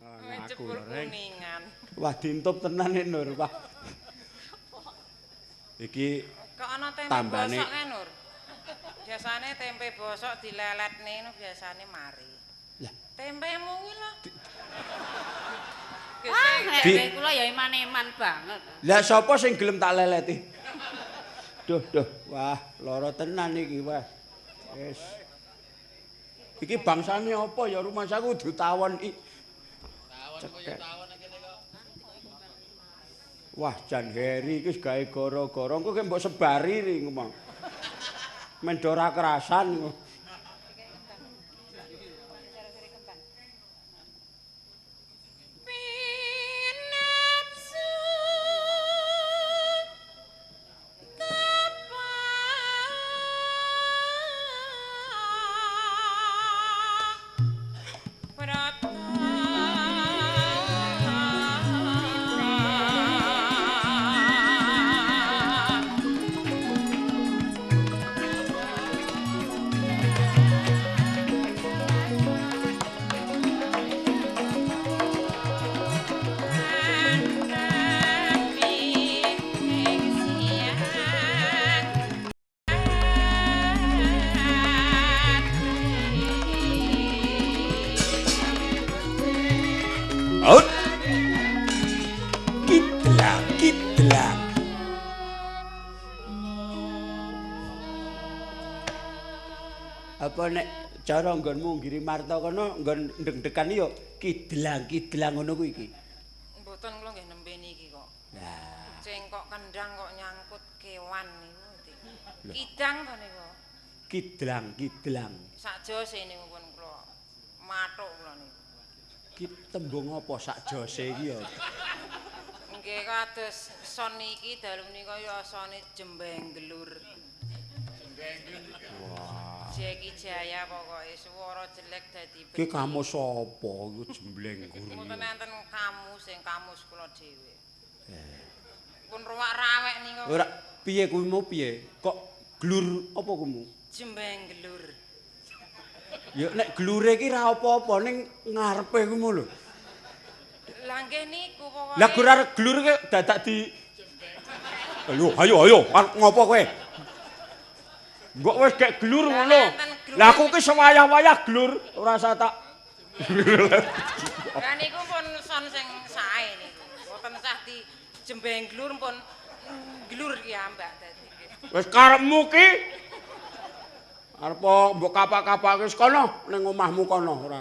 Ngaku Jebul Reng. kuningan. Wah dintup tenan nek Nur, Pak. Iki Kok ana tempe tambane bosok kae Nur? Biasane tempe bosok dileletne nu biasane mari. Lah, Tempemu kuwi lho. Tempe kula ya iman-iman banget. lah sapa sing gelem tak leleti? Duh, wah lara tenan iki wah. Wis. Iki bangsane apa ya rumah saku kudu tawon iki. Wah, Jan Heri iki gawe gara-gara engko ki mbok sebari ri ngomong. Men ora kerasan. Out. Kitlang. Apa nek cara nggonmu nggiri marta kono nggon ndek-ndekan yo kidlang ngono kuwi iki. Mboten kula nggih nembe niki kok. Lah, Cengkok kendang kok nyangkut kewan niku. Kidang to niku. Kidlang. Sak jose niku pun kula mathuk kula niku. Ki tembung apa sak jose iki ya? Nggih kados son iki dalu menika ya sone Jembenggelur. Wah. Jeki Jaya pokoke swara jelek dadi Ki kamu sapa iku jembleng guru. Mboten enten kamus kula dhewe. Pun ruwak rawek niku. Ora piye kuwi mau piye? Kok glur apa kumu? Jembenggelur. Ya nek glure iki ra apa-apa ning ngarepe kuwi lho. Lah nggih niku pokoke. Lah gur arep glur ki dadak di Ayo, arep ngopo kowe? Mbok wis gek glur ngono. Lah aku ki sewayah-wayah glur, ora usah tak. Lah niku pun son sing sae niku. Mboten sah di Jembenggelur pun glur ki ambak dadi. Wis karepmu ki arep mbok kapak-kapake wis kono ning omahmu kono ora.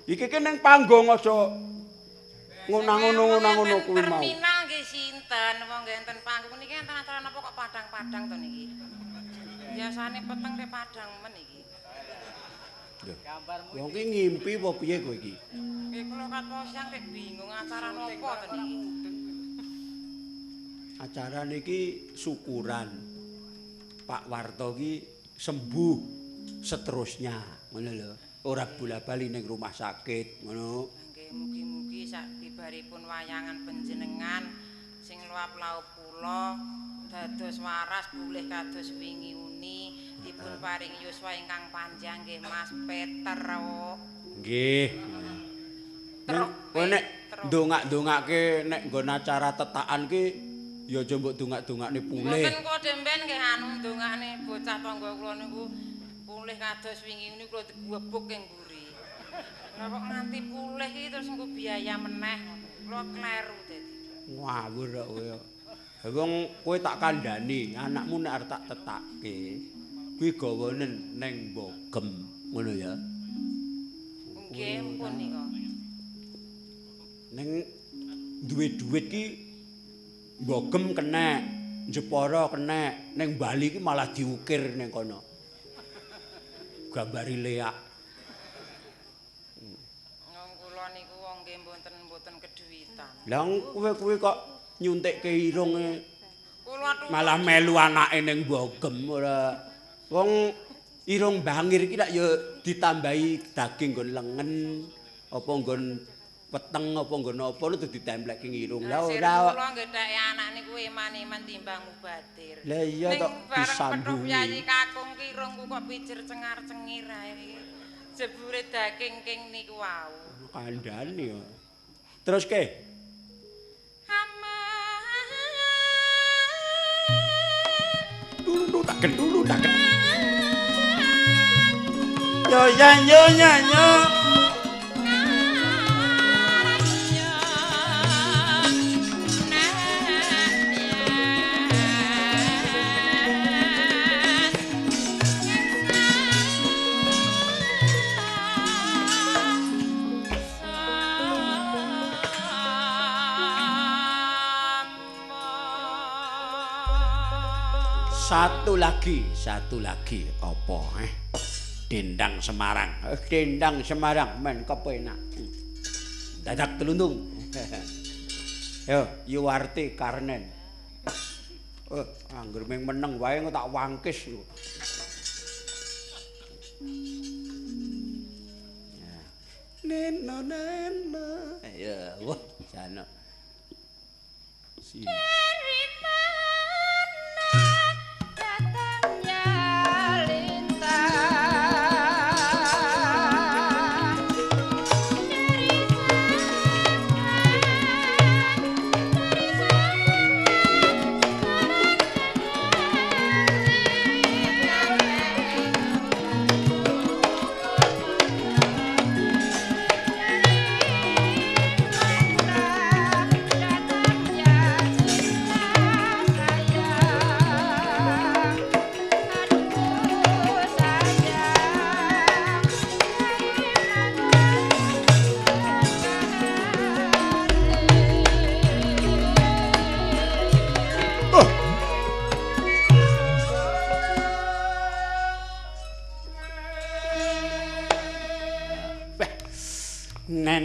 Iki ki ning panggung aja ngono kuwi mau. Terminal nggih sinten wong nggih enten panggung niki enten acara napa kok padang-padang to niki. Biasane peteng ke padang men iki. Wong ki ngimpi apa piye kowe iki? Nggih kula katmo siang kek bingung acara napa to niki. Acara niki syukuran. Pak Warto ki sembuh seterusnya, ngono lho. Ora bola-bali ning rumah sakit, ngono. Nggih mugi-mugi sak bibaripun wayangan panjenengan sing luap laup kula dados waras pulih kados wingi uni dipun paring yuswa ingkang panjang nggih Mas Peter. Nggih. Kowe nek ndongak-ndongake nek nggon acara tetakan ki ya aja mbok dongak-dongakne pulih. Mboten kok demben nggih anu ndongakne bocah tangga kula niku pulih kados wingi niku kula digwebuk ing mburi. Lah kok nganti pulih iki terus engko biaya meneh. Kula kleru dadi. Ngawur kok kowe. Wong kowe tak kandhani, anakmu nek arep tak tetake, kuwi gawanen ning Bogem, ngono ya. Nggih pun nika. Ning duwe dhuwit ki Bogem kena, Jepara kena, ning Bali ki malah diukir ning kono. Gambari leak. Wong kula niku wong nggih mboten keduwitan. Lah kowe kuwi kok nyuntikke irunge Kula malah melu anake ning Bogem ora. Wong irung bangir iki lak ya ditambahi daging nggon lengen apa nggon peteng apa nggon apa itu ditempelke irung. Lah ora kula nggetheke anak niku eman-eman timbang mubadir. Lah iya tok disambung. disambungi. Yayi kakung ki irungku kok pijer cengar-cengir ae iki. jebure daging king niku wau. Kandhani ya. Terus ke? Dulu taken. Yo nyanyo. Satu lagi apa Dendang Semarang. Dendang Semarang men kepenak. Dadak teluntung. Yo, Yuwarti Karnen. Angger ming meneng wae tak wangkis lho. Neno. Ya, wah, jana.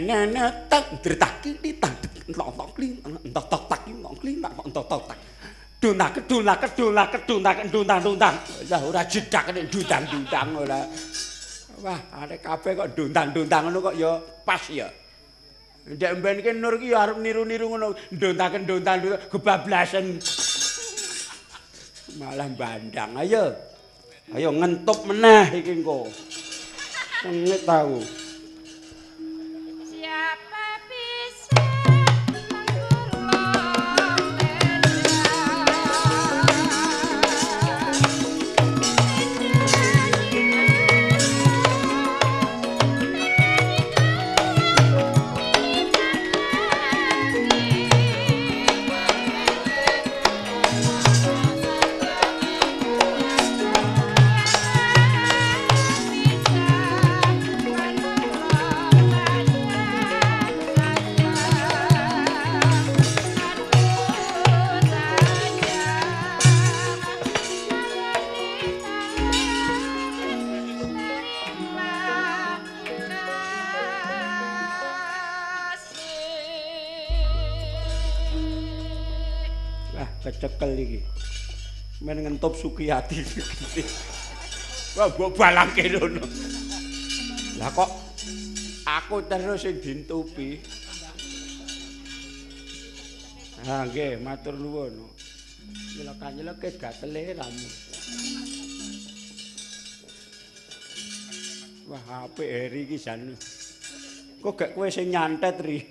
Nene tak dritaki ditang tok duntang. Ya ora jedak nek dundang ora. Wah, arek kabeh kok dundang ngono kok ya pas ya. Ndek mben ki Nur ki arep niru-niru ngono, dundang kebablasan. Malah bandang. Ayo ngentup meneh iki engko. Sengit tahu. Kecekel iki. Men ngentup Sukiyati. Wah, mbok balangke ngono. Lah kok aku terus sing dintupi. Ha nggih, matur nuwun. Nyelek-nyeleke gatele ramu. Wah, apik Heri iki jan. Kok gak kowe sing nyantet ri.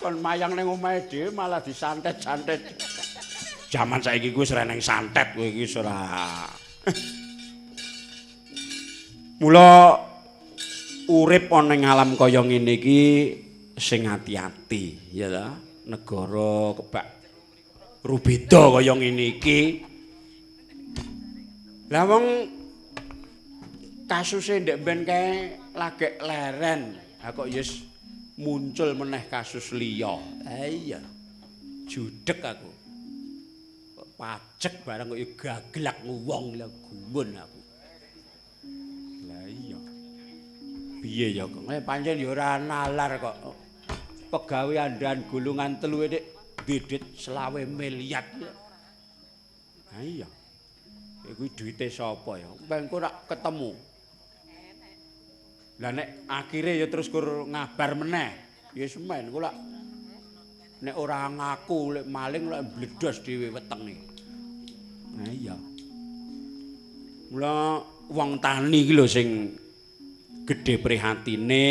Kon mayang ning omahe dhewe malah disantet-santet. Jaman saiki kuwi wis ora ning santet kowe iki ora. Mula urip ana ing alam kaya ngene iki sing ati-ati, ya ta? Negara kebak rubeda kaya ngene iki. Lah wong kasuse ndek ben kae lagek leren. Ha kok yes muncul meneh kasus liya. Iya. Judeg aku. Kok pajek barang kok ya gaglak wong lha gumun aku. Lah iya. Piye ya kok pancen ya ora nalar kok. Pegawe andan gulungan telu nek didit 20 miliar. Ha iya. Iku duwite sapa ya? Pengko rak ketemu. Lah nek akhire ya terus kur ngabar meneh. Ya semen kula nek ora ngaku lek maling lek bledos dhewe wetenge. Nah iya. Mula wong tani iki lho sing gedhe prihatine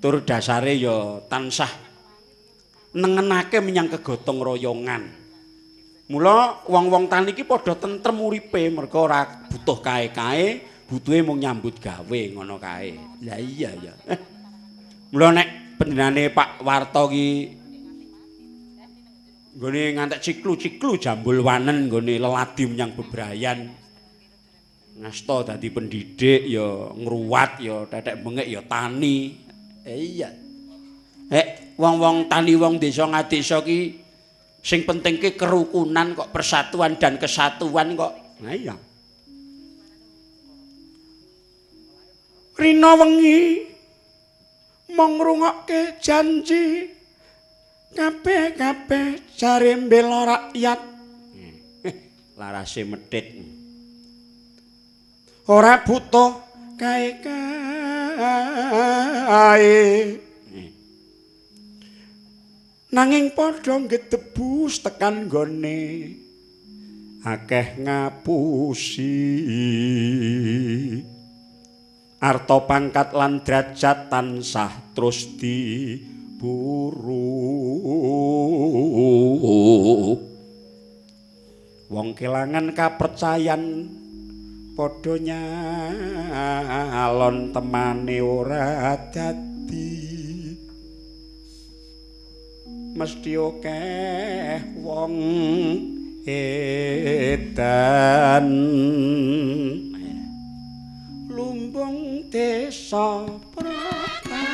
tur dasare ya tansah nengenake menyang kegotong royongan. Mula wong-wong tani iki padha tentrem uripe merga ora butuh kae-kae, butuhe mung nyambut gawe ngono kae. Lah iya ya. Mula nek pendinane Pak Warto ki nggone ngantek ciklu-ciklu jambul wanen nggone leladi menyang bebrayan. Ngasta dadi pendidik ya ngruwat ya tetek bengek ya tani. Iya. Wong-wong tani wong desa ngadesa ki sing penting ki kerukunan kok persatuan dan kesatuan kok. Nah iya. Rina wengi mong ngrungokke janji kabeh-kabeh jare mbela rakyat. Larase medhit. Ora butuh kae-kae. Nanging padha gedebus tekan nggone akeh ngapusi arta pangkat lan derajat tansah terus diburu wong kelangan kapercayan padha nyalon temane ora dadi mesti akeh wong edan lumbung desa pratan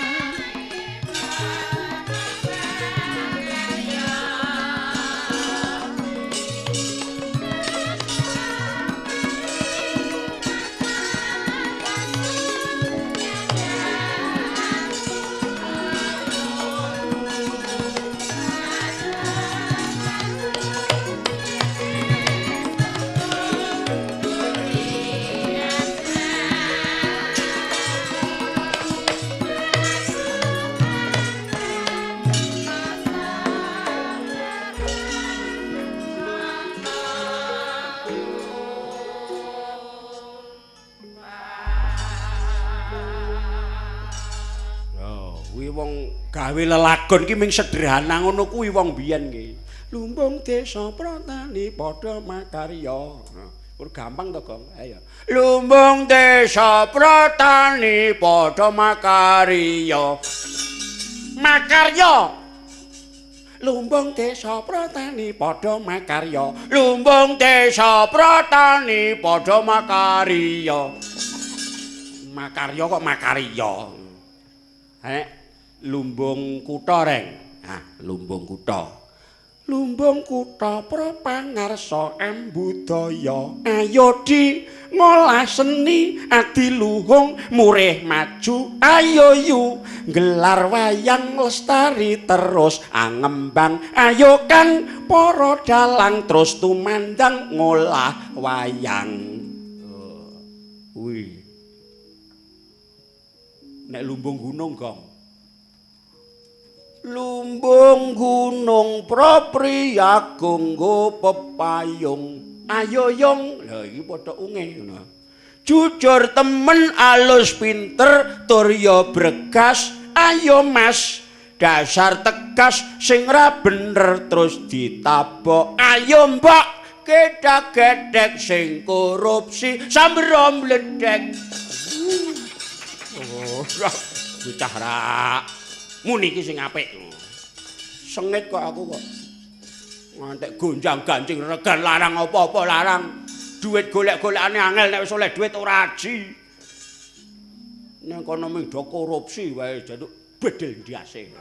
gawe lelagon ki ming sederhana ngono kuwi wong biyen ki. Lumbung desa protani padha makarya. Pur gampang to, Gong. Ayo. Lumbung desa protani padha makarya. Makarya. Lumbung desa protani padha makarya. Lumbung desa protani padha makarya. Makarya kok makarya. Lumbung kutha reng. Lumbung kutha. Lumbung kutha prapangarsa ambudaya. Ayo di ngolah seni adiluhung murih maju. Ayo yu gelar wayang lestari terus angembang. Ayo kan para dalang terus tumandang ngolah wayang. Wih. Nek lumbung gunung, Gong. Lumbung gunung prapriyagung nggo pepayung ayo yong lha iki padha unge ngono jujur temen alus pinter tur ya bregas ayo mas dasar tegas sing ra bener terus ditabok ayo mbak kedak-gedek sing korupsi sambrom mledek bocah ra muni iki sing apik. Sengit kok aku kok. Ngantek gonjang-ganjing regan larang apa-apa larang. Duit golek-golekane angel nek wis oleh duit ora aji. Nek kono ming do korupsi wae jaduk bedel ndiase.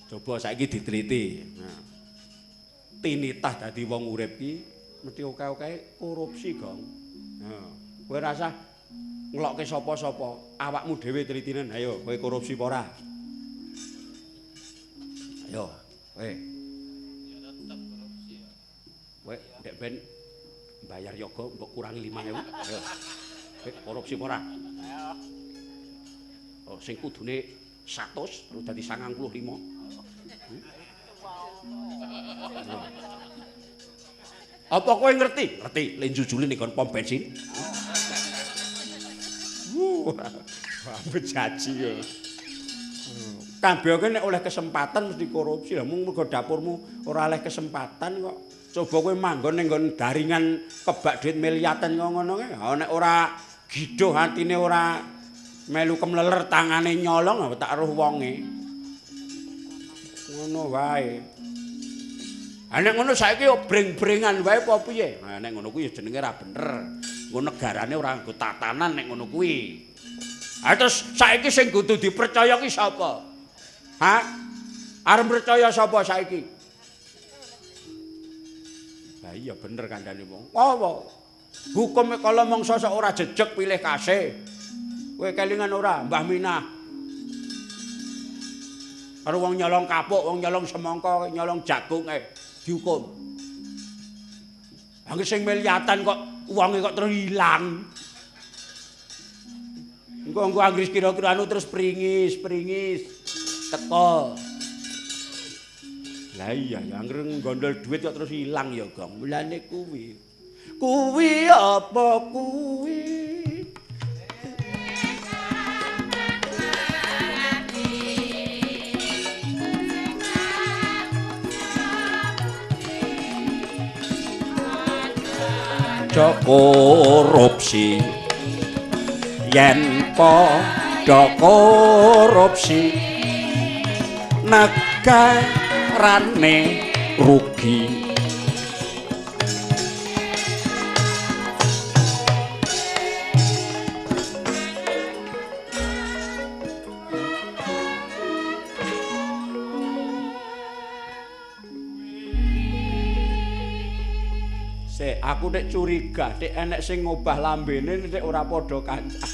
Coba saiki diteliti. Nah. Tinitah dadi wong urip ki mesti akeh-akeh korupsi, Gong. Nah, kowe rasah ngelokke sapa-sapa, awakmu dhewe telitinen. Ayo, kowe korupsi apa ora? Ayo, kowe. Ya tetep korupsi ya. Kowe ndek ben bayar yoga mbok kurangi 5.000. Ayo. Kowe korupsi apa ora? Ayo. Oh, sing kudune 100 terus dadi 95. Apa kowe ngerti? Ngerti, len jujule ning kon pom bensin. Bejaji yo. Kabeh kowe nek oleh kesempatan mesti korupsi. Lah mung mergo dapurmu ora oleh kesempatan kok. Coba kowe manggon ning nggon daringan kebak duit miliatan kok ngono kae. Nek ora giduh atine ora melu kemleler tangane nyolong tak roh wonge. Ngono wae. Nek ngono saiki yo breng-brengan wae apa piye? Nek ngono kuwi jenenge ra bener. Engko negarane ora nggo tatanan nek ngono kuwi. Terus saiki sing kudu dipercaya ki sapa? Hah? Arep percaya sapa saiki? Lah iya bener kandhane wong. Apa? Hukum kala mangsa sok ora jejeg pilih kasih. Kowe kelingan ora Mbah Minah? Karo wong nyolong kapuk, wong nyolong semangka, nyolong jagung dihukum. Angger sing miliatan kok uange kok terus ilang. Engko anggris kira-kira anu terus pringis teko. Lah iya ya anggere gondol duit kok terus ilang ya, Gong. Mulane kuwi. Kuwi apa kuwi? Korupsi yen padha korupsi negarane rugi. Aku nek curiga, nek enek sing ngobah lambene nek ora padha kancan.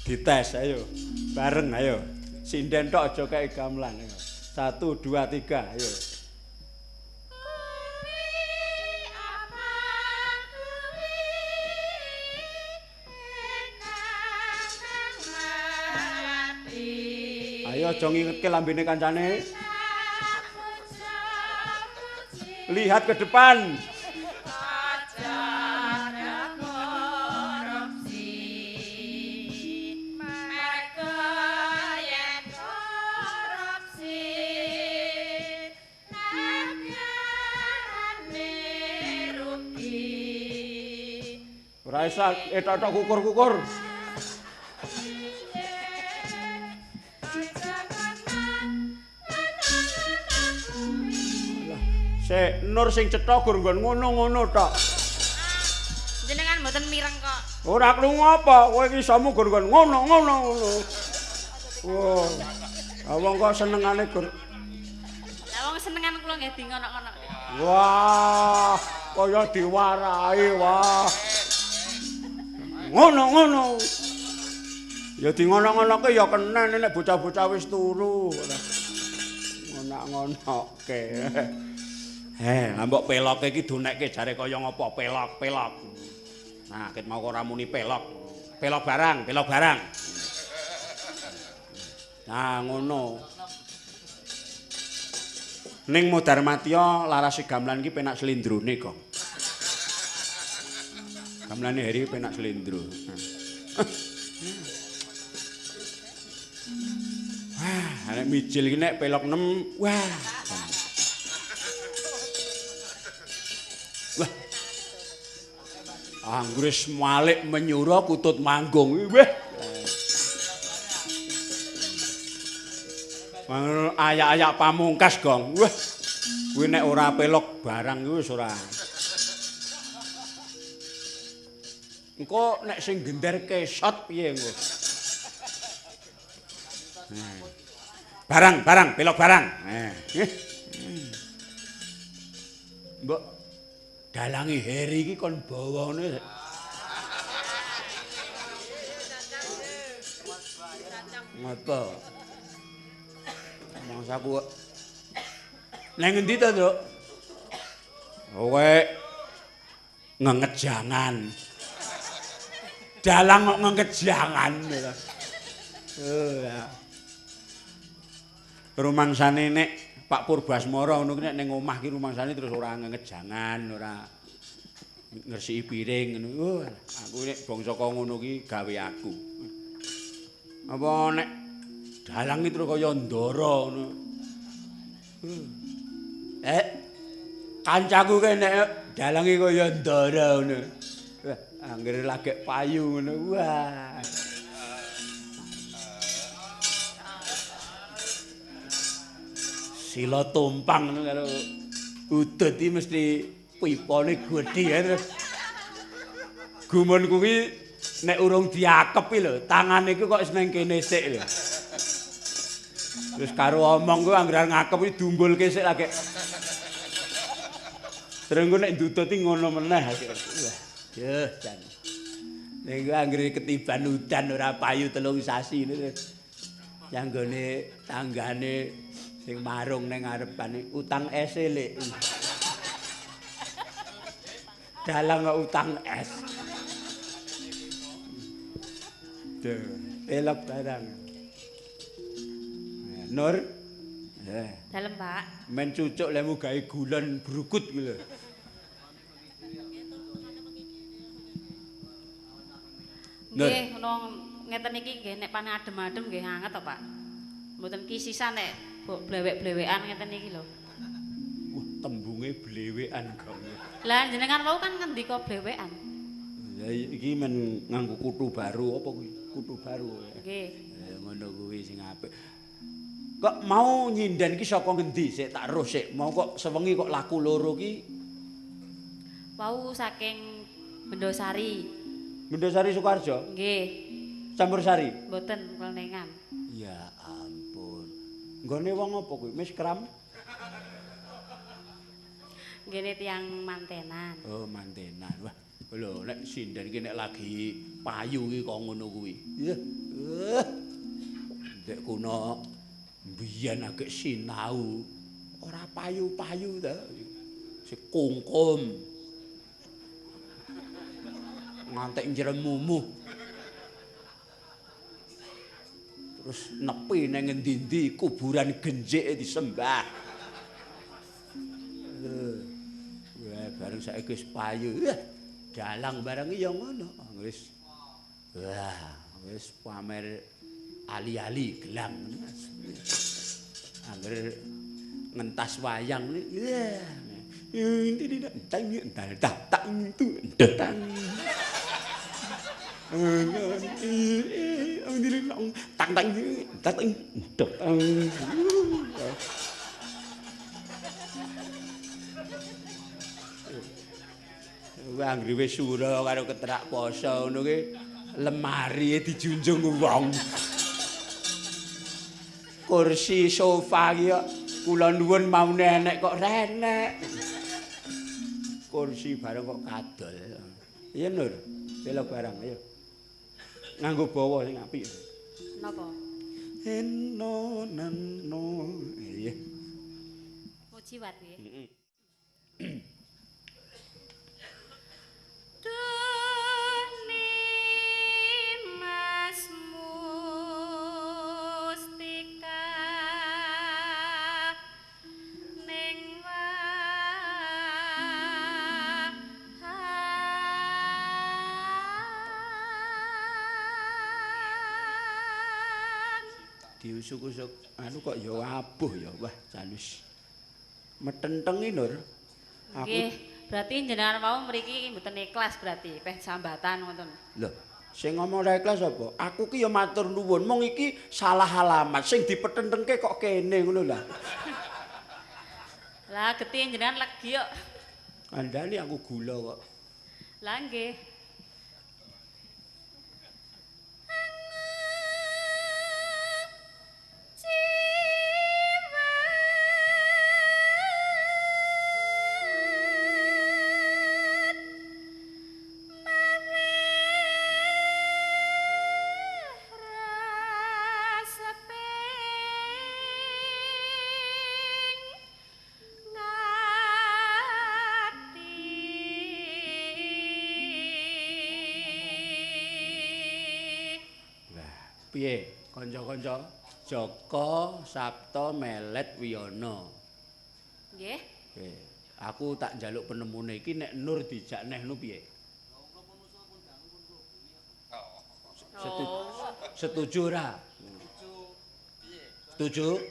Dites ayo. Bareng ayo. Sinden tok aja kae gamelan. 1 2 3 ayo. Ayo aja ngingetke lambene kancane. Lihat ke depan. Ora isa etok-etok kukur-kukur. Sik Nur sing cetha gur nggon ngono-ngono tok. Jenengan mboten mireng kok. Ora krungu apa, kowe iki isamu gur nggon ngono-ngono. Wah. Wong kok senengane gur. Lah wong senengan kula nggih di ngono-ngono. Wah, kaya diwarai wah. Ngono-ngono. Ya di ngono-ngonoke ya kenen nek bocah-bocah wis turu. Ngono-ngonoke. Mbok peloke iki donekke jare kaya ngapa pelok. Nah, ket mau ora muni pelok. Pelok barang. Nah, ngono. Ning Modarmatya larase gamelan iki penak slendrone kok. Gamelane Heri penak slendro. Wah, nek mijil iki nek pelok 6, wah. Anggris malik menyura kutut manggung. Weh. Ayak-ayak pamungkas, Gong. Wah. Kuwi nek ora pelok barang kuwi wis ora. Engko nek sing gender kesot piye engko? Barang, pelok barang. Mbok dalangi Heri iki kon bawane. Ngopo? Mangsaku nang endi to, Nduk? Kowe ngengejangan. Dalang kok ngengejangan. Oh ya. Rumangsane nek Pak Purbasmara ngono ki nek ning omah ki rumangsane terus ora ngejangan, ora ngresiki piring ngono. Oh, aku nek bangsa kok ngono ki gawe aku. Apa nek dalang iki terus kaya ndara ngono. Kancaku ki nek dalange kaya ndara ngono. Wah, anggere lagek payu ngono. Wah. Sila tumpang ngono karo udut iki mesti pipane gedhe ya terus. Gumunku ki nek urung diakep iki lho, tangane iki kok wis nang kene sik lho. Terus karo omong ku anggere ngakep iki dumbulke sik lagi. Terus engko nek ndudut iki ngono meneh. Wah, yeh jan. Nek anggere ketiban udan ora payu 3 sasi ngono. Yanggone tanggane sing marung ning ngarepane utang es lek. Dalang utang es. Elok barang. Nur. Dalem, Pak. Men cucuk lemu gawe gulon brukut ku lho. Nggih, ngono ngeten iki nggih nek pane adem-adem nggih anget to, Pak. Mboten ki sisa nek blewek-blewekan ngeten iki lho. Wah, tembunge blewekan kok. Lah jenengan wau kan ngendika blewekan. Ya iki men nganggo kutu baru apa kuwi? Kutu baru. Nggih. Ngono kuwi sing apik. Kok mau nyinden ki saka ngendi sik tak roh sik. Mau kok sewengi kok laku loro ki? Wau saking Bendosari. Bendosari Sukoharjo? Nggih. Campursari? Mboten Klenengan. Ya ampun. Nggone wong apa kuwi? Miskram? Nggene tiyang mantenan. Oh, mantenan. Wah, lho nek sinden ki nek lagi payu ki kok ngono kuwi. Ya. Dek kuno biyen agek sinau. Ora payu-payu ta. Si kungkum. Ngantek njremumu. Terus nepi nang ngendi-endi kuburan genjik disembah. Wah, bareng saiki wis payu. Dalang barang ya ngono. Wis wah, wis pamer ali-ali gelang. Angger ngentas wayang ya. Ini tak itu datang. Datang. Wah, anggere wis sura karo keterak poso ngono ki lemari dijunjung wong. Kursi sofa ki kula nuwun maune enek kok renek. Kursi bareng kok kadol. Iya Nur, bela barang ayo. Nganggo bawa sing apik. Napa? Eno nano. Iya. Puji wat nggih. Heeh. Diusuk-usuk anu kok ya abuh ya wah jalus metentengi Nur aku Nggih, berarti jenengan mau mriki mboten ikhlas berarti peh sambatan ngoten. lho sing ngomong ora ikhlas apa aku ki ya matur nuwun mong iki salah alamat sing dipetentengke kok kene ngono lah Lah getih jenengan legi kok. andani aku gula kok Lah nggih. piye kanca-kanca Joko Sabto Melet Wiyana. Nggih. Nggih. Aku tak njaluk penemune iki nek Nur dijak nehnu piye? Setuju ora? Setuju?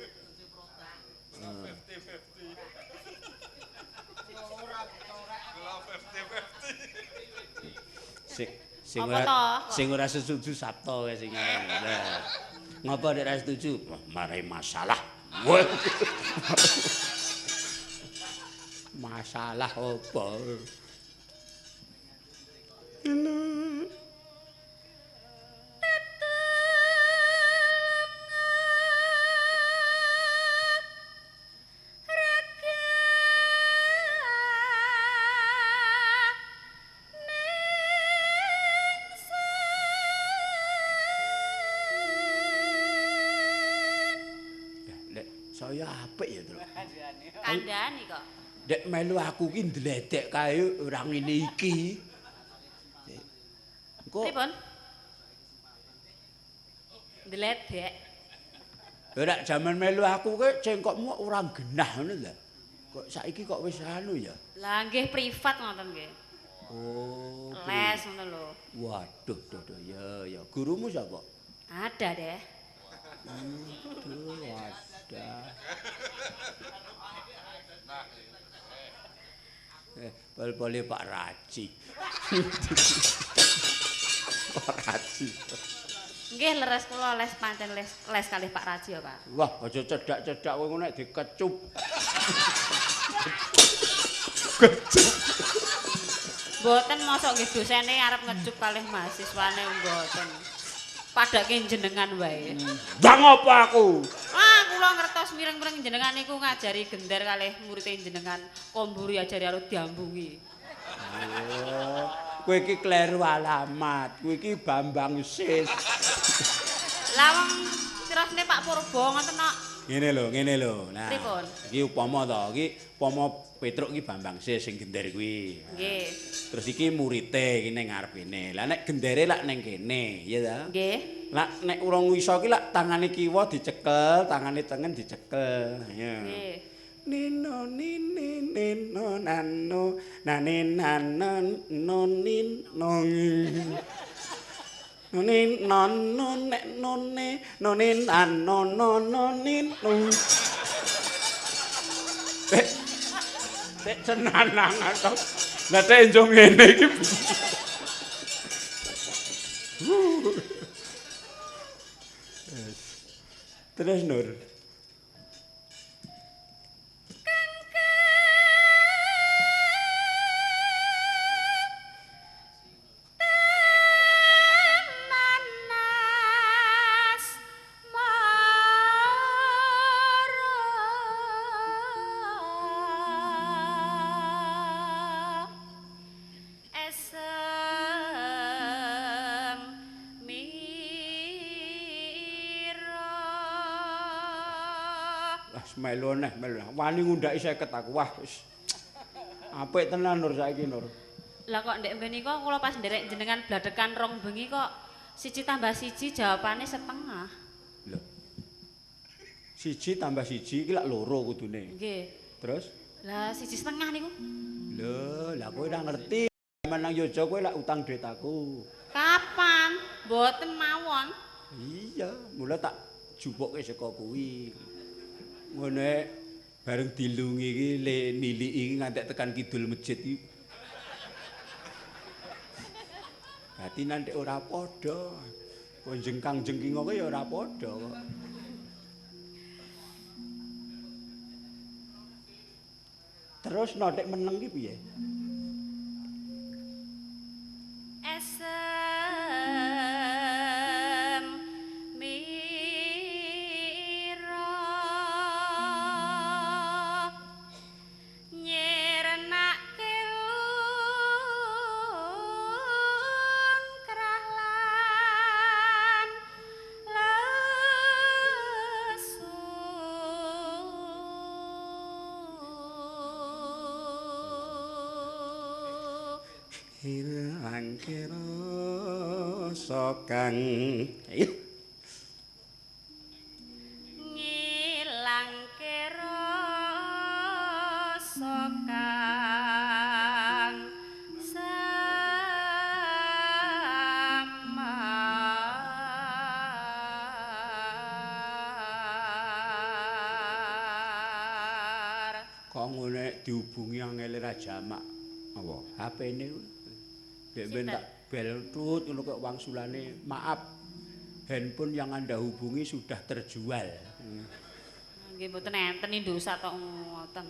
Sing ora setuju Sabto wae sing nah. Ngapa nek ora setuju? Marai masalah. Masalah apa? Saya apik ya, Tru. Kandhani kok. Dek melu aku ki ndledek kae ora ngene iki. Engko Pripun? Ndledek. ora jaman melu aku ki cengkokmu ora genah ngono lho. Kok saiki kok wis anu ya? Lah nggih privat ngoten nggih. Oh. Les ngono lho. Waduh, dodo ya. Gurumu sapa? Ada deh. Aduh, wadah. Bal-bale Pak Raji. Pak Raji. Nggih leres kula les pancen les kalih Pak Raji ya, Pak. Wah, aja cedak-cedak kowe nek dikecup. Mboten mosok nggih dosene arep ngecup kalih mahasiswane mboten. Padake jenengan wae. Ndang apa aku? Ah, kula ngertos mireng-mireng jenengan niku ngajari gender kalih murid jenengan komburi ajari alus diambungi. Oh, kowe iki kleru alamat. Kowe iki Bambang Sis. Lah wong cirosne Pak Purbo ngoten kok. Ngene lho. Nah, Pripun? iki upama to, iki upama Petruk iki Bambang Sis sing gender kuwi. Nggih. Terus iki murite iki ning ngarep kene. Lah nek gendere lak ning kene, ya ta? Nggih. Lah nek urung iso ki lak tangane kiwa dicekel, tangane tengen dicekel. Ya. Nggih. Nino nino nano nanen nonin nong. Nonin nonon nek none nonin nonin nong. Nek cenanangan to. Lah tek enjong ngene iki. Terus Nur. Melu neh, wani ngundhaki 50 aku. Wah, wis. Apik tenan Nur saiki Nur. Lah kok ndek menika kula pas nderek jenengan bladekan rong bengi kok 1 tambah 1 jawabane setengah. Lho. 1 tambah 1 iki lak 2 kudune. Nggih. Terus? Lah 1 setengah niku. Lho, lah kowe ora ngerti. Zaman nang Yojo kowe lak utang duit aku. Kapan? Mboten mawon. Iya, mula tak jupuke saka kuwi. Ngene bareng dilungi iki niliki iki ngantek tekan kidul masjid iki. Dadi nanti ora padha. Kon jengkang-jengking kok ya ora padha kok. Terus notek meneng ki piye? Esem mira nyerenake krah lan lesu Hilang rasa kang dihubungi angel ra jamak. Apa? HP-ne kuwi. Dek ben tak bel tut ngono kok wangsulane, maaf. Handphone yang Anda hubungi sudah terjual. Nggih mboten enten dosa tok ngoten.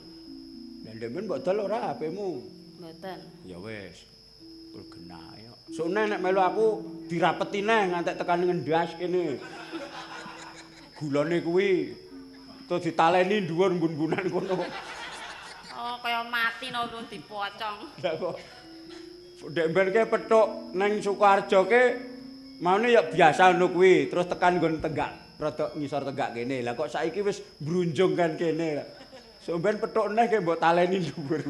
Lah ndek men mbok dol ora HP-mu? Mboten. Ya wis. Kul genah ya. Sone nek melu aku dirapeti neh ngantek tekan ngendas kene. Gulane kuwi terus ditaleni dhuwur mbun-mbunan kono. Oh, kaya mati no dipocong. Lah kok ndek ben ke petuk ning Sukoharjo ke maune ya biasa ngono kuwi, terus tekan nggon tenggak, rada ngisor tenggak kene. Lah kok saiki wis brunjung kan kene. Somben petuk neh ke mbok taleni dhuwur.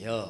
Yo.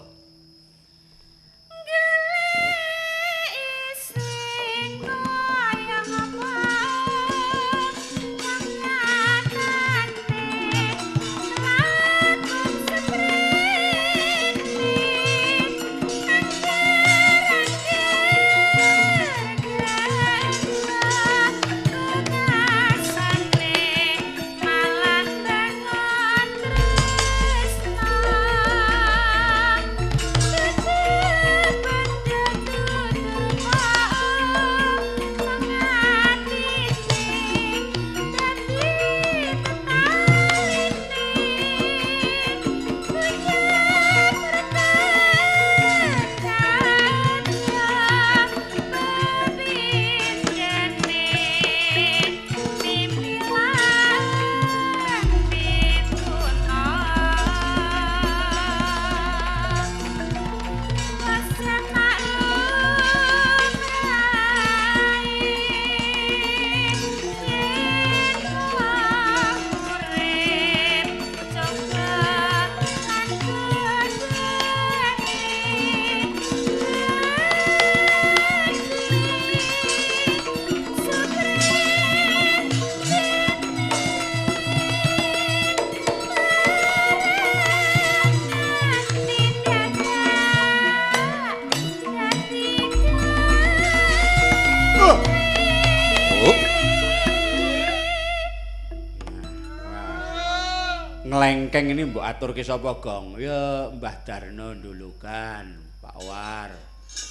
Nglengkeng ini mbok aturke sapa, Gong? Ya Mbah Darno Ndulukan, Pak War,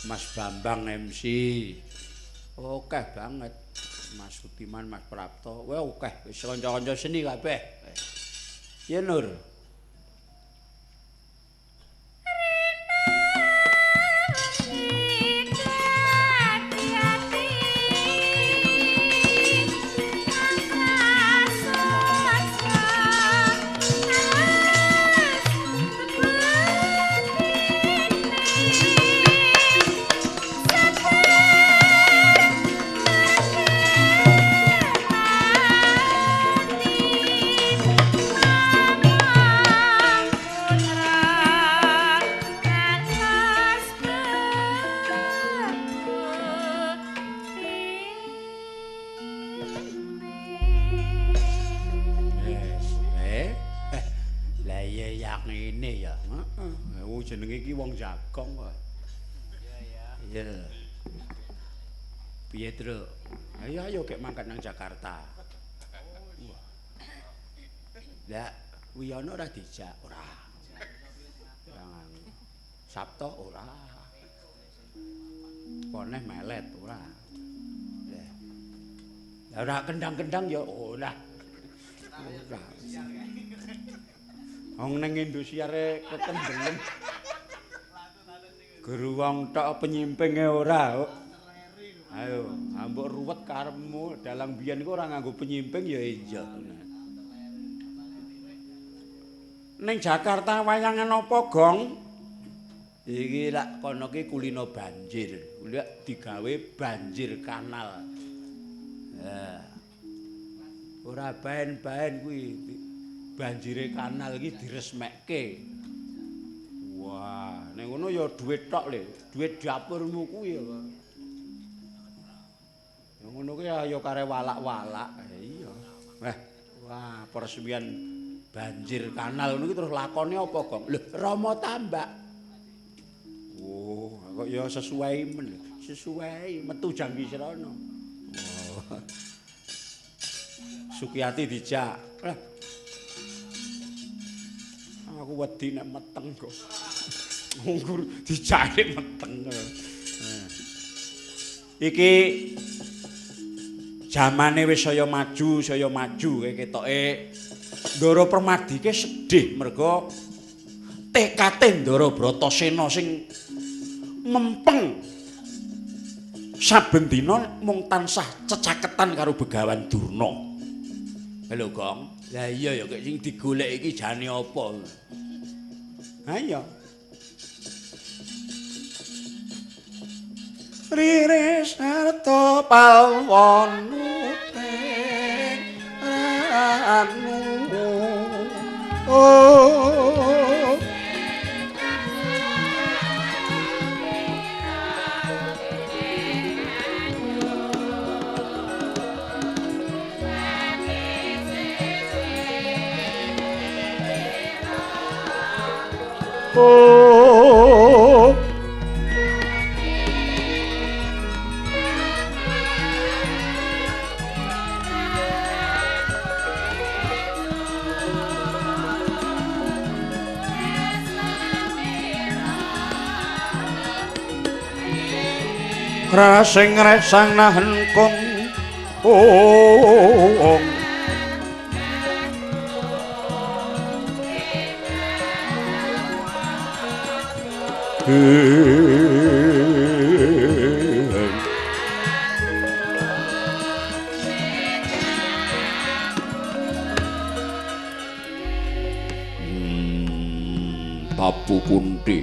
Mas Bambang MC. Oke banget. Mas Sutiman, Mas Prapto. Wah oke, wis kanca-kanca seni kabeh. Ya Nur. Jenenge iki wong Jagong kok. Iya. Piye, Truk? Ayo kek mangkat nang Jakarta. Lah, Wiyono ora dijak, ora. Jangan. Sabto ora. Poneh melet ora. Lah ora kendang-kendang ya ora. Ora. Wong ning Indosiar kekendengen. Guru wong tok penyimpinge ora. Ayo, ambok ruwet karepmu, dalang biyen iku ora nganggo penyimping ya iya. Ning Jakarta wayangan apa, Gong? Iki lak kono ki kulino banjir. Lek digawe banjir kanal. Ora baen-baen kuwi. Banjire kanal iki diresmekke. Wah, ning ngono ya dhuwit tok lho, dhuwit dapurmu kuwi ya. ngono kuwi ayo kare walak-walak. Iya. Wah, peresmian banjir kanal ngono ki terus lakone apa, Gong? Lho, Rama Tambak. Oh, kok ya sesuai men. Sesuai metu jangki srana. Oh. Sukiyati dijak. Aku wedi nek meteng kok. Nggur dijake meteng. Iki jamane wis saya maju ketoke Ndara Permadi ki sedih merga tekate Ndara Bratasena sing mempeng saben dina mung tansah cecaketan karo Begawan Durna. Halo, Gong. Lah iya ya kok sing digolek iki jane apa? Ha iya. Riris harta palwon uteng anu. Oh. Oh, rasing resang nahen kong Papu Kunti,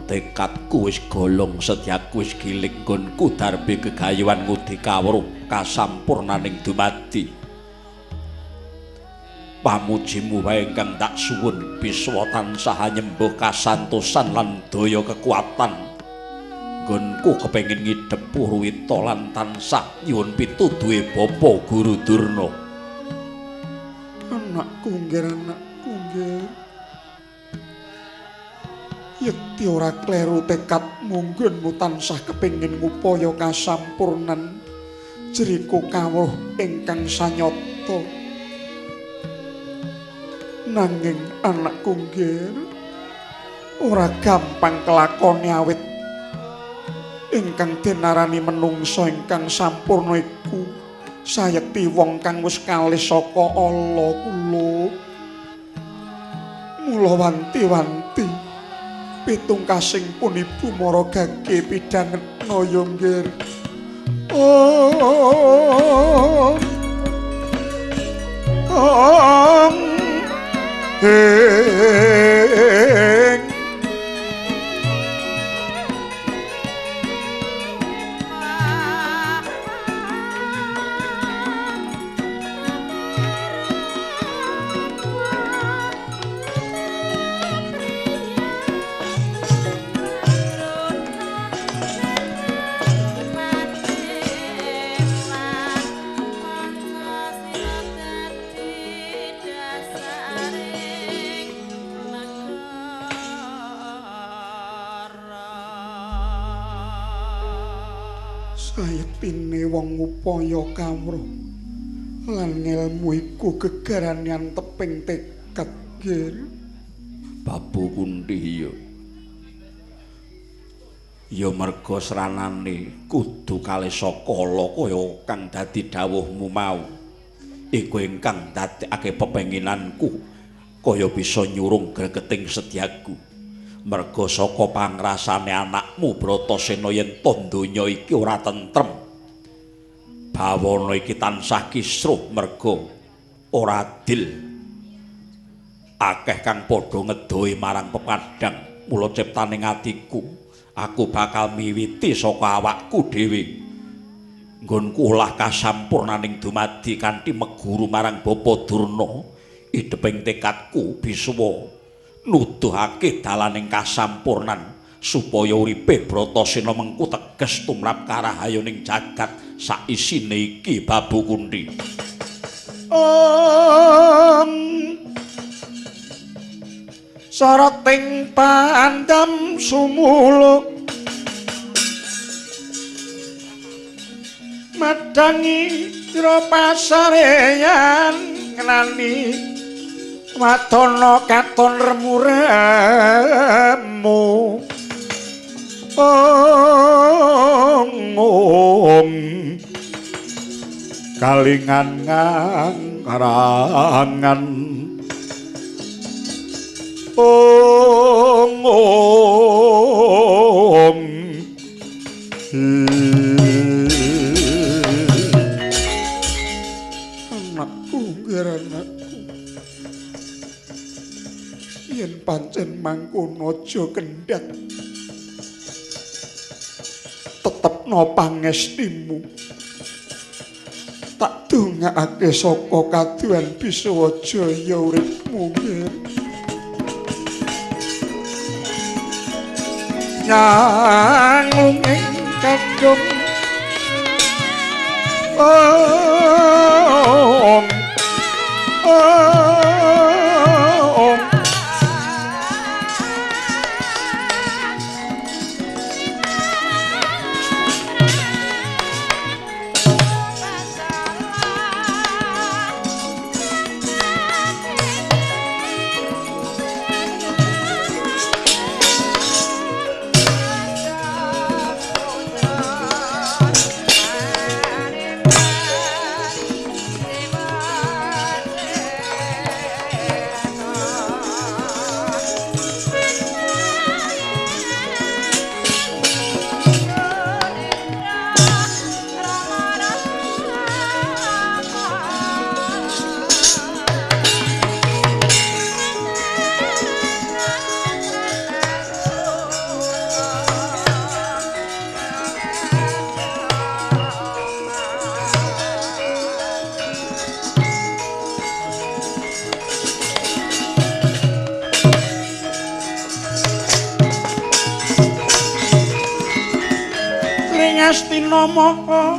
tekadku wis golong, setyaku wis giling nggonku darbe gegayuhan ngudi kawruh kasampurnaning dumadi. Pamujimu wae ingkang tak suwun biswa tansah nyembuh kasantosan lan daya kekuatan. Nggonku kepengin ngidhep Purwita lan tansah nyuwun pituduhe Bapa Guru Durna. Anakku nggih, anakku nggih. Yekti ora kleru tekadmu nggonmu tansah kepengin ngupaya kasampurnan jeriku kawruh ingkang sanyata. Nanging anakku nggih ora gampang kelakone awit ingkang dinarani menungsa ingkang sampurna iku sayekti wong kang wis kalih saka Allah kula. Mula wanti-wanti pitungkasing pun Ibu Mara Gage pidhangetna ya nggih. Sayektine wong upaya kawruh lan ilmu iku gegaranan teping tekad nggih. Babu Kunti ya merga sranane kudu kalih sakala kaya kang dadi dawuhmu mau. Iku ingkang dadekake pepenginanku kaya bisa nyurung gregeting sedyaku. Merga saka pangrasane anakmu Bratasena yen to donya iki ora tentrem. Bawana iki tansah kisruh merga ora adil. Akeh kang padha ngedohi marang pepadhang. Mula ciptaning atiku, aku bakal miwiti saka awakku dhewe. Nggonku olah kasampurnaning dumadi kanthi meguru marang Bapa Durna. Ideping tekadku biswa nuduhake dalaning kasampurnan supaya uripe Bratasena mengku teges tumrap karahayoning jagat saisine iki Babu Kunthi. Sarating pandam sumuluk madangi ira pasareyan ngenani wadana katon remuremu kalingan ngarangan anakku anakku yen pancen mangkono aja kendhat tetepno pangestimu tak dongakake saka kaduhan Biswajaya uripmu nyangung ing kadung Astinamaka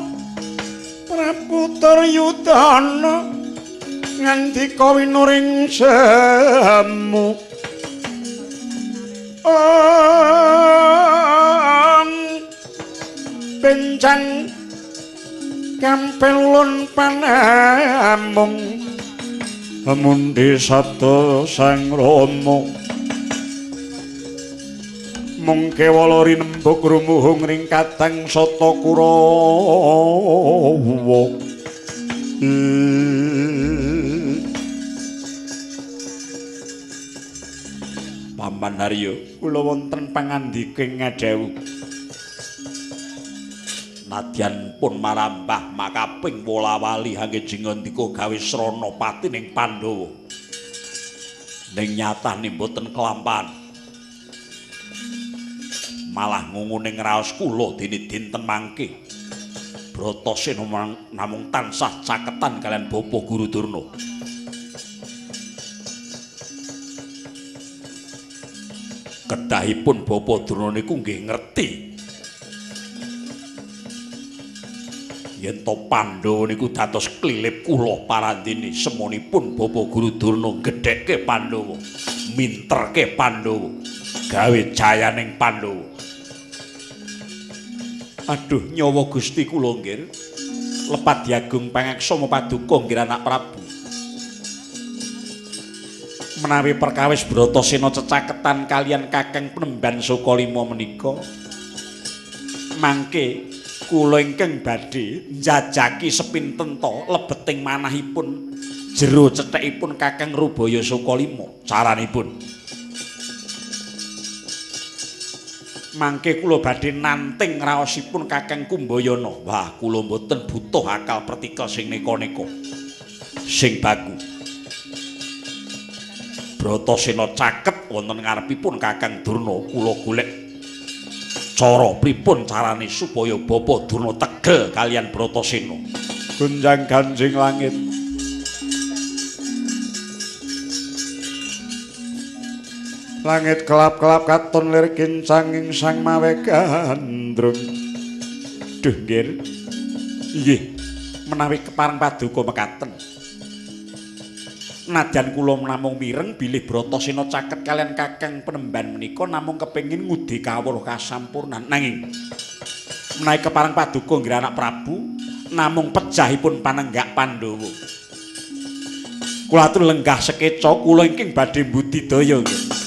Prabu Duryudana ngandika winuring semu bencang kampelun panamung mundi sabda Sang Rama mung kewala rinembug rumuhung ring Kadang Sata Kurawa Paman Harya kula wonten pangandika ngadhawuh nadyan pun marambah makaping wolawali anggih ngandika gawe srana patining Pandhawa ning nyatane mboten kelampahan malah ngunguning raos kula dene dinten mangke Bratasena namung tansah caketan kalian Bapa Guru Durna kedahipun Bapa Durna niku nggih ngerti yen to Pandhawa niku dados klilip kula parandene semonipun Bapa Guru Durna gedhekke Pandhawa minterke Pandhawa gawe jayaning Pandhawa. Aduh nyawa Gusti kula nggih lepat diagung pangaksama paduka nggih anak Prabu. Menawi perkawis Bratasena cecaketan kalian Kakang Penemban Sukalima menika mangke kula ingkang badhe njajaki sepinten to lebeting manahipun jero cethekipun Kakang Rubaya Sukalima caranipun. Mangke kula badhe nanting raosipun Kakang Kumbayana. Wah, kula mboten butuh akal pertikel sing neka-neka. Sing baku. Bratasena caket wonten ngarepipun Kakang Durna, kula golek cara pripun carane supaya Bapa Durna tegel kalian Bratasena. Gunjang ganjing langit. Langit kelap-kelap katon lir kincanging sang mawe gandrung. Duh nggih. Nggih. Menawi kepareng paduka mekaten. Nadyan kula namung mireng bilih Bratasena caket kalian Kakang Penemban menika namung kepengin ngudi kawruh kasampurnan nanging menawi kepareng paduka nggih anak Prabu namung pejahipun panenggak Pandhawa. Kula atur lenggah sekeca kula ingkang badhe budidaya nggih.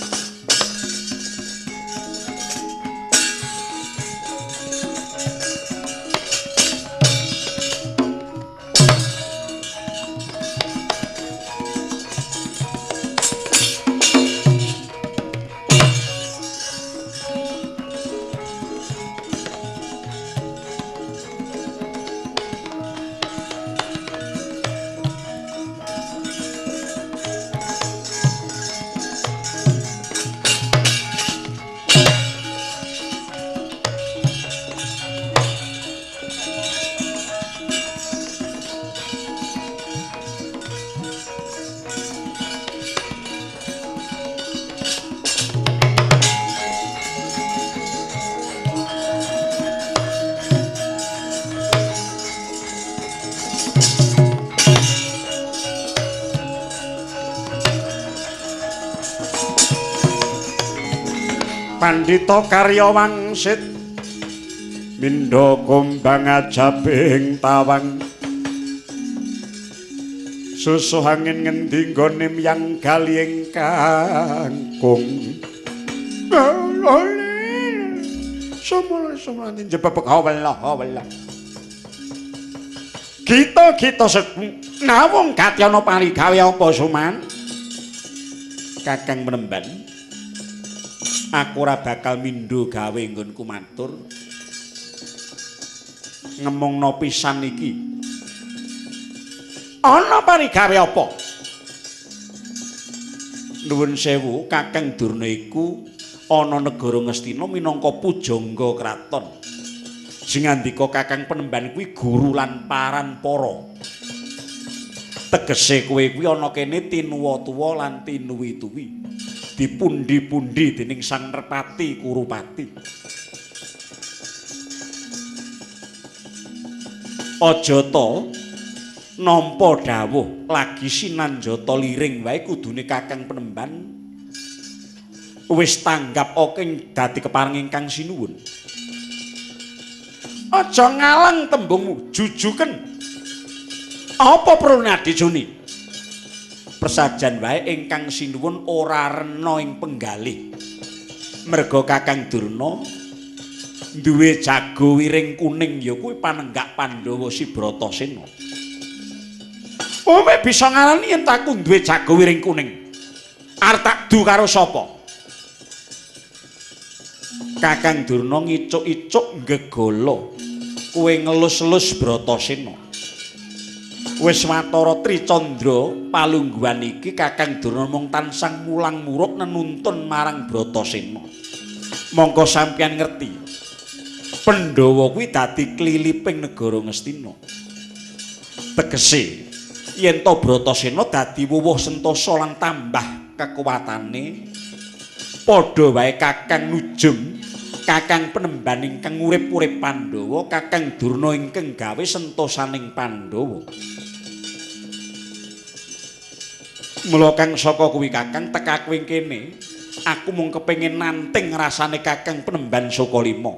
Pandhita karya wangsit mindha kumbang ajabing tawang susuh angin ngendi nggone miyang galih kangkung semula njebebek hawala kita nawung katyana parigawe apa Suman Kakang Penemban aku ora bakal mindho gawe nggonku matur ngemongno pisan iki ana parigawe apa nuwun sewu Kakang Durna iku ana negara Ngastina minangka pujangga kraton sing ngandika Kakang Penemban kuwi guru lan paranpara tegese kowe kuwi ana kene tinuwa-tuwa lan tinuwi-tuwi dipundi-pundi dening Sang Nerpati Kurupati. Aja ta nampa dawuh lagi sinanjata liring wae kudune Kakang Penemban wis tanggap oking dadi kepareng ingkang sinuwun. Aja ngalang tembungmu, jujuken. Apa perlu adijuni? Persajan wae ingkang sinuwun ora rena ing penggalih. Merga Kakang Durna duwe jago wiring kuning ya kuwi panenggak Pandhawa si Bratasena. Kowe bisa ngarani yen aku duwe jago wiring kuning. Arep tak du karo sapa? Kakang Durna ngicuk-icuk gegala. Kowe ngelus-elus Bratasena. Wis watara Tricandra palungguhan iki Kakang Durna mung tansah mulang muruk nenuntun marang Bratasena. Monggo sampeyan ngerti. Pandhawa kuwi dadi kliliping negara Ngastina. Tegese yen to Bratasena dadi wuwuh sentosa lan tambah kekuwatane padha wae Kakang Nujum, Kakang Penemban ingkang urip-urip Pandhawa, Kakang Durna ingkang gawe sentosaning Pandhawa. Mula kang saka kuwi Kakang tekaku ing kene, aku mung kepengin nanting rasane Kakang Penemban Sokalima.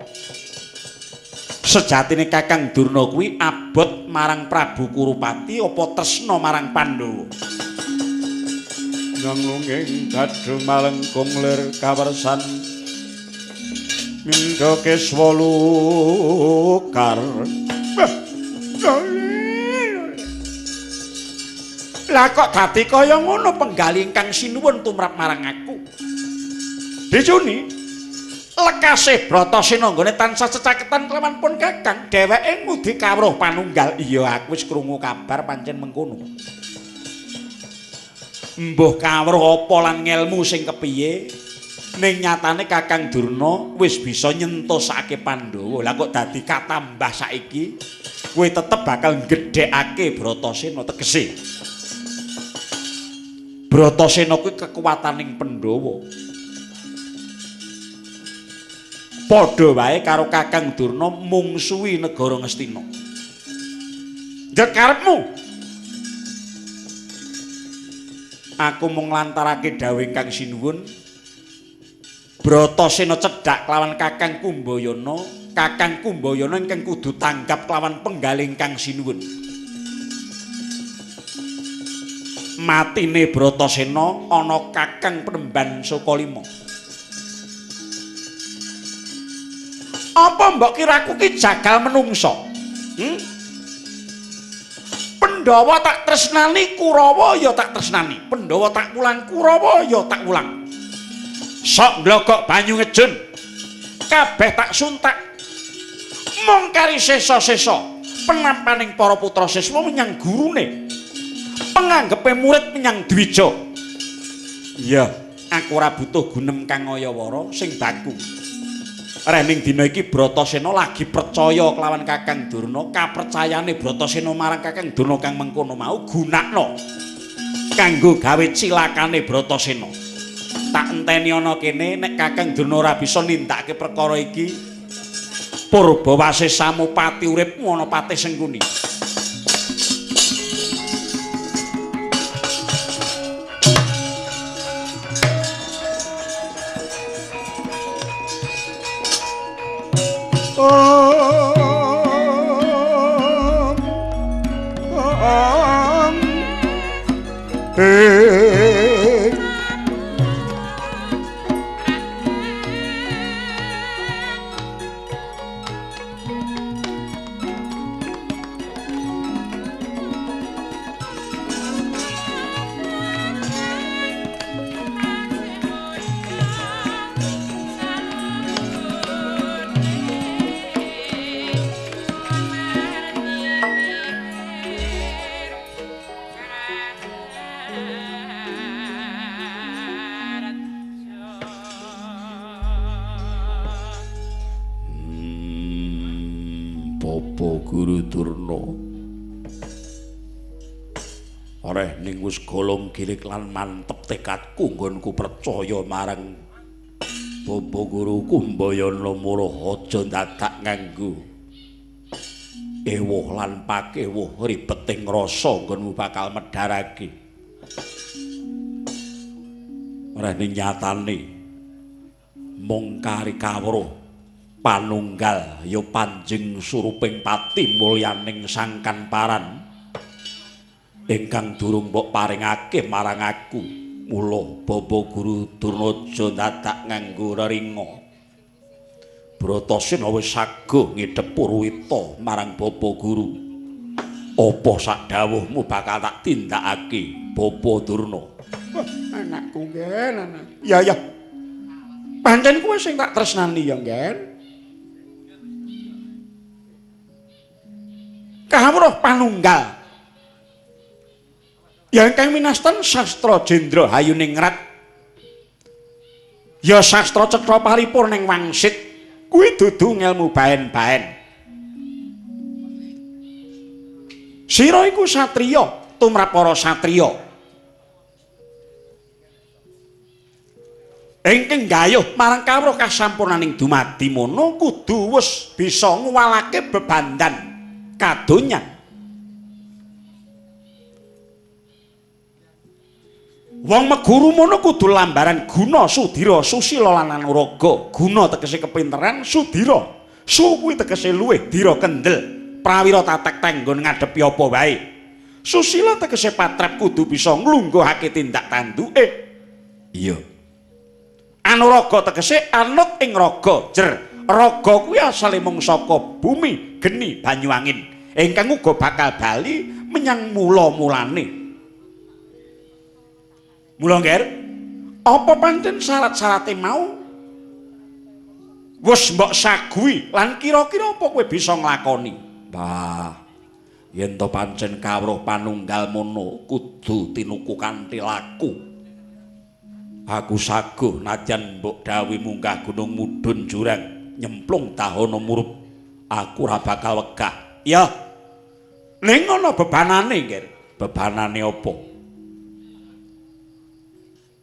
Sejatine Kakang Durna kuwi abot marang Prabu Kurupati apa tresna marang Pandhawa. Nanging kadung malengkung lir kawersan mindha keswalukar. Lah kok dadi kaya ngono penggali ingkang sinuwun tumrap marang aku. Dijuni lekase Bratasena nggone tansah cecaketan kelawan pun Kakang dheweke ngudi kawruh panunggal. Iya aku wis krungu kabar pancen mengkono. Mbuh kawruh apa lan ngelmu sing kepiye ning nyatane Kakang Durna wis bisa nyentosake Pandhawa. Lah kok dadi katambah saiki kowe tetep bakal gedhekake Bratasena tegese Bratasena kuwi kekuwataning Pandhawa. padha wae karo Kakang Durna mungsuhi negara Ngastina. Njot karepmu. Aku mung nglantarake dawuh ingkang sinuwun. Bratasena cedhak kelawan Kakang Kumbayana, Kakang Kumbayana ingkang kudu tanggap kelawan penggalih ingkang sinuwun. Matine Bratasena ana Kakang Penemban Sokalima. Apa mbok kiraku ki jagal menungso? Pandhawa tak tresnani, Kurawa ya tak tresnani. Pandhawa tak wulang, Kurawa ya tak wulang. Sok glogok banyu ngejun, kabeh tak suntak. Mung kari sesa-sesa penampaning para putra siswa menyang gurune. Penganggepe murid menyang Dwija. Iya, aku ora butuh gunem kang ayawara sing baku. Rening dina iki Bratasena lagi percaya kelawan Kakang Durna, kapercayane Bratasena marang Kakang Durna kang mengkono mau gunakno kanggo gawe cilakane Bratasena. Tak enteni ana kene nek Kakang Durna ora bisa nindakake perkara iki, Purbawasih Samupati uripmu ana patih sengkuni. Bapa Guru Durna areh ning wis golong gilik lan mantep tekadku nggonku percaya marang Bapa Guru Kumbayana mula aja dadak nganggo ewuh lan pakewuh ribeting rasa nggonmu bakal medharake. Areh ning nyatane mung kari kawruh panunggal ya Panjing Suruping Pati mulyaning Sangkan Paran ingkang durung mbok paringake marang aku. Mula Bapa Guru Durna aja dadak nganggo reringa. Bratasena wis saguh ngidhep Purwita marang Bapa Guru. Apa sak dawuhmu bakal tak tindakake Bapa Durna? Anakku ngen, anak. Ya ya. Pancen kowe sing tak tresnani ya ngen. Kawruh panunggal ya ingkang minastan sastra Jendra Hayuningrat ya sastra cetha paripurning wangsit kuwi dudu ngelmu baen-baen. Sira iku satriya tumrap para satriya ingkang gayuh marang kawruh kasampurnaning dumadi mono kudu wis bisa nguwalake bebandan kadonyan. Wong meguru mono kudu lambaran guna, sudira, susila lan anuraga. Guna tegese kepinteran, sudira, su kuwi tegese luwih, dira kendel, prawira tatek tenggon ngadepi apa wae. Susila tegese patrap kudu bisa nglungguhake tindak tanduke. Iya. Anuraga tegese anut ing raga, jer. Raga kuwi asale mung saka bumi, geni, banyu angin, ingkang uga bakal bali menyang mula-mulane. Mula ngger, apa pancen syarat-syarate mau wis mbok sagui lan kira-kira apa kowe bisa nglakoni? Bah, yen to pancen kawruh panunggal mono kudu tinuku kanthi laku. Aku saguh najan mbok dawuh munggah gunung mudhun jurang nyemplung dahana murup, aku ora bakal wegah. Ya. Ning ana bebanane, Nger. Bebanane apa?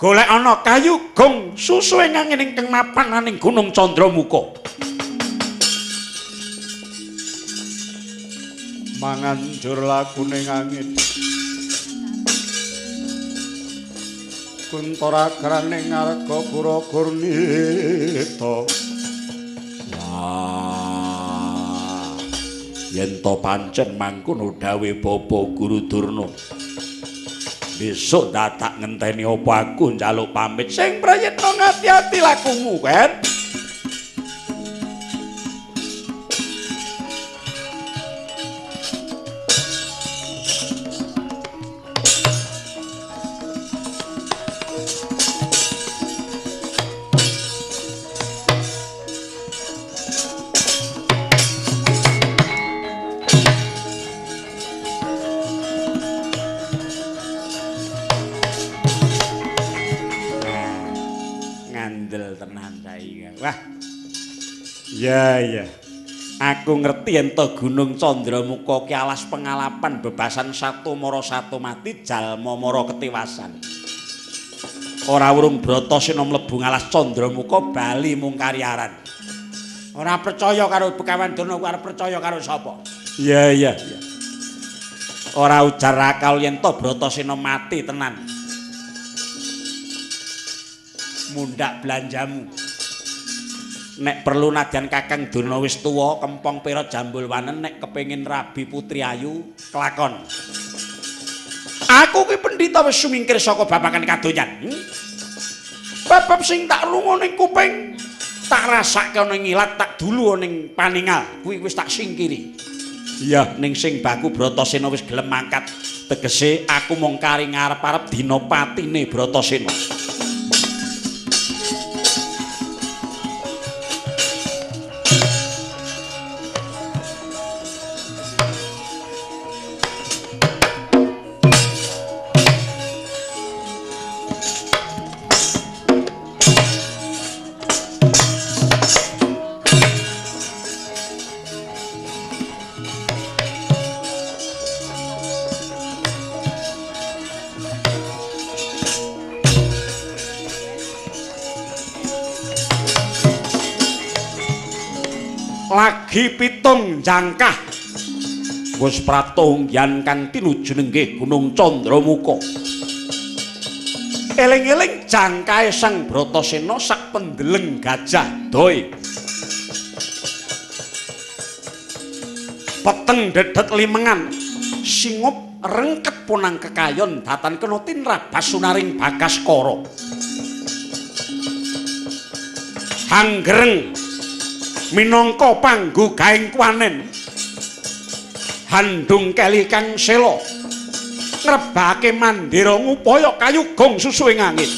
golek ana kayu gong susu ing angin ingkang mapan aning Gunung Candramuka. Manganjur lakuning angin. Kuntara kraning ngarga pura gurnita. Wah. Yen to pancen mangkono dawuh Bapa Guru Durna. Besok dadak ngenteni apa aku njaluk pamit sing prayitna ngati-ati lakumu kan. Wah. Ya. Aku ngerti yen to Gunung Candramuka ki alas pengalapan bebasan satu mara satu mati jalma mara ketiwasan. Ora urung Bratasena mlebu ngalas Candramuka bali mung karyaran. Ora percaya karo Begawan Durna ku arep percaya karo sapa? Iya. Ora ujar akal yen to Bratasena mati tenan. Mundhak belanjamu. Nek perlu nadyan Kakang Durna wis tuwa kempong pira Jambulwanen nek kepengin rabi putri ayu kelakon. Aku ki pendhita wis sumingkir saka babagan kadonyan. Bab sing tak lunga ning kuping tak rasake ana ing ilat tak dulu ning paningal kuwi wis tak singkiri. Iya ning sing baku Bratasena wis gelem mangkat tegese aku mung kari ngarep-arep dina patine Bratasena. Lagi pitung jangkah wis pratunggian kang tinuju nenggih Gunung Candramuka. Eling-eling jangkahe Sang Bratasena sak pendeleng gajah doi. Peteng dedet limengan singup rengket punang kekayon datan kena tinrabas sunaring Bagaskara. Hanggreng minangka panggo gaing kuwanen handung keli kang sela ngrebake mandira ngupaya kayugong susu ing angin.